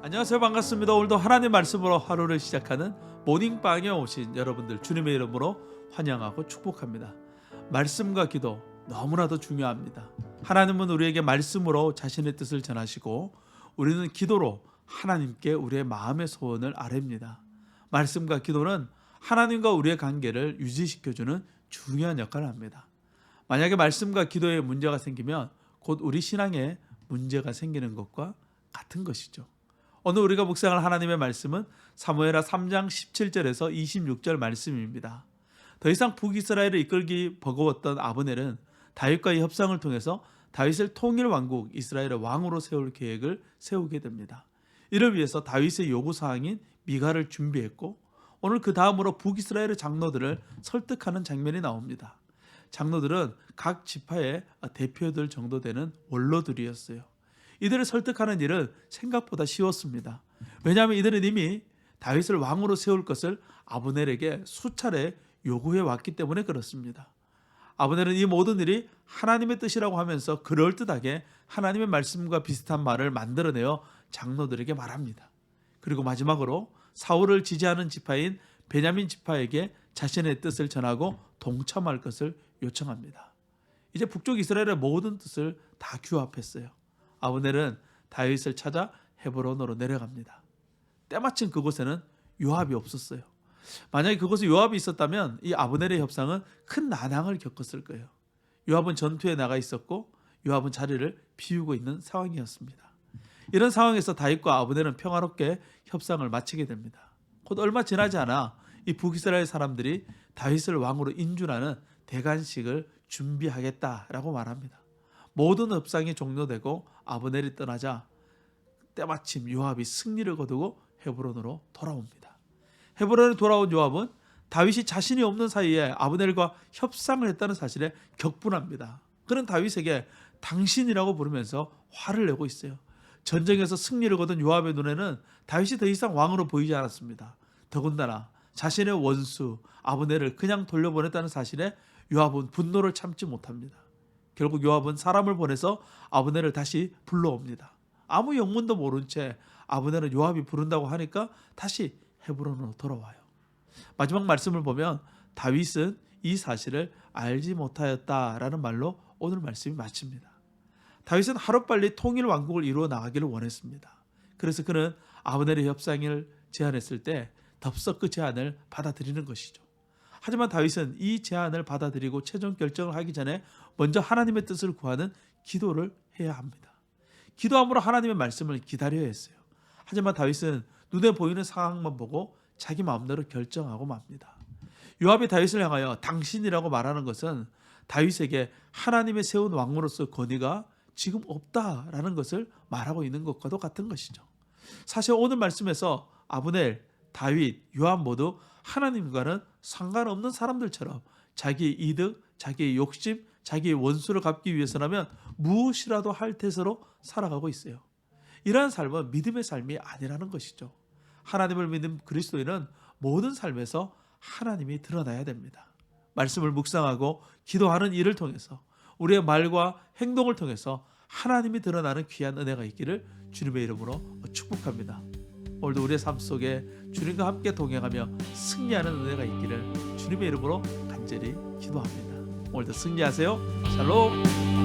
안녕하세요. 반갑습니다. 오늘도 하나님 말씀으로 하루를 시작하는 모닝방에 오신 여러분들 주님의 이름으로 환영하고 축복합니다. 말씀과 기도 너무나도 중요합니다. 하나님은 우리에게 말씀으로 자신의 뜻을 전하시고 우리는 기도로 하나님께 우리의 마음의 소원을 아뢰입니다. 말씀과 기도는 하나님과 우리의 관계를 유지시켜주는 중요한 역할을 합니다. 만약에 말씀과 기도에 문제가 생기면 곧 우리 신앙에 문제가 생기는 것과 같은 것이죠. 오늘 우리가 묵상할 하나님의 말씀은 사무엘하 3장 17절에서 26절 말씀입니다. 더 이상 북이스라엘을 이끌기 버거웠던 아브넬은 다윗과의 협상을 통해서 다윗을 통일 왕국 이스라엘의 왕으로 세울 계획을 세우게 됩니다. 이를 위해서 다윗의 요구사항인 미가를 준비했고 오늘 그 다음으로 북이스라엘의 장로들을 설득하는 장면이 나옵니다. 장로들은 각 지파의 대표들 정도 되는 원로들이었어요. 이들을 설득하는 일은 생각보다 쉬웠습니다. 왜냐하면 이들은 이미 다윗을 왕으로 세울 것을 아브넬에게 수차례 요구해 왔기 때문에 그렇습니다. 아브넬은 이 모든 일이 하나님의 뜻이라고 하면서 그럴듯하게 하나님의 말씀과 비슷한 말을 만들어내어 장로들에게 말합니다. 그리고 마지막으로 사울을 지지하는 지파인 베냐민 지파에게 자신의 뜻을 전하고 동참할 것을 요청합니다. 이제 북쪽 이스라엘의 모든 뜻을 다 규합했어요. 아브넬은 다윗을 찾아 헤브론으로 내려갑니다. 때마침 그곳에는 요압이 없었어요. 만약에 그곳에 요압이 있었다면 이 아브넬의 협상은 큰 난항을 겪었을 거예요. 요압은 전투에 나가 있었고 요압은 자리를 비우고 있는 상황이었습니다. 이런 상황에서 다윗과 아브넬은 평화롭게 협상을 마치게 됩니다. 곧 얼마 지나지 않아 이 북이스라엘 사람들이 다윗을 왕으로 인준하는 대관식을 준비하겠다라고 말합니다. 모든 협상이 종료되고 아브넬이 떠나자 때마침 요압이 승리를 거두고 헤브론으로 돌아옵니다. 헤브론에 돌아온 요압은 다윗이 자신이 없는 사이에 아브넬과 협상을 했다는 사실에 격분합니다. 그는 다윗에게 당신이라고 부르면서 화를 내고 있어요. 전쟁에서 승리를 거둔 요압의 눈에는 다윗이 더 이상 왕으로 보이지 않았습니다. 더군다나 자신의 원수 아브넬을 그냥 돌려보냈다는 사실에 요압은 분노를 참지 못합니다. 결국 요압은 사람을 보내서 아브넬을 다시 불러옵니다. 아무 영문도 모른 채 아브넬은 요압이 부른다고 하니까 다시 헤브론으로 돌아와요. 마지막 말씀을 보면 다윗은 이 사실을 알지 못하였다라는 말로 오늘 말씀이 마칩니다. 다윗은 하루빨리 통일 왕국을 이루어 나가기를 원했습니다. 그래서 그는 아브넬의 협상을 제안했을 때 덥석 그 제안을 받아들이는 것이죠. 하지만 다윗은 이 제안을 받아들이고 최종 결정을 하기 전에 먼저 하나님의 뜻을 구하는 기도를 해야 합니다. 기도함으로 하나님의 말씀을 기다려야 했어요. 하지만 다윗은 눈에 보이는 상황만 보고 자기 마음대로 결정하고 맙니다. 요압이 다윗을 향하여 당신이라고 말하는 것은 다윗에게 하나님의 세운 왕으로서 권위가 지금 없다라는 것을 말하고 있는 것과도 같은 것이죠. 사실 오늘 말씀에서 아브넬, 다윗, 요압 모두 하나님과는 상관없는 사람들처럼 자기의 이득, 자기의 욕심, 자기의 원수를 갚기 위해서라면 무엇이라도 할 태세로 살아가고 있어요. 이러한 삶은 믿음의 삶이 아니라는 것이죠. 하나님을 믿는 그리스도인은 모든 삶에서 하나님이 드러나야 됩니다. 말씀을 묵상하고 기도하는 일을 통해서 우리의 말과 행동을 통해서 하나님이 드러나는 귀한 은혜가 있기를 주님의 이름으로 축복합니다. 오늘도 우리의 삶 속에 주님과 함께 동행하며 승리하는 은혜가 있기를 주님의 이름으로 간절히 기도합니다. 오늘도 승리하세요. 샬롬.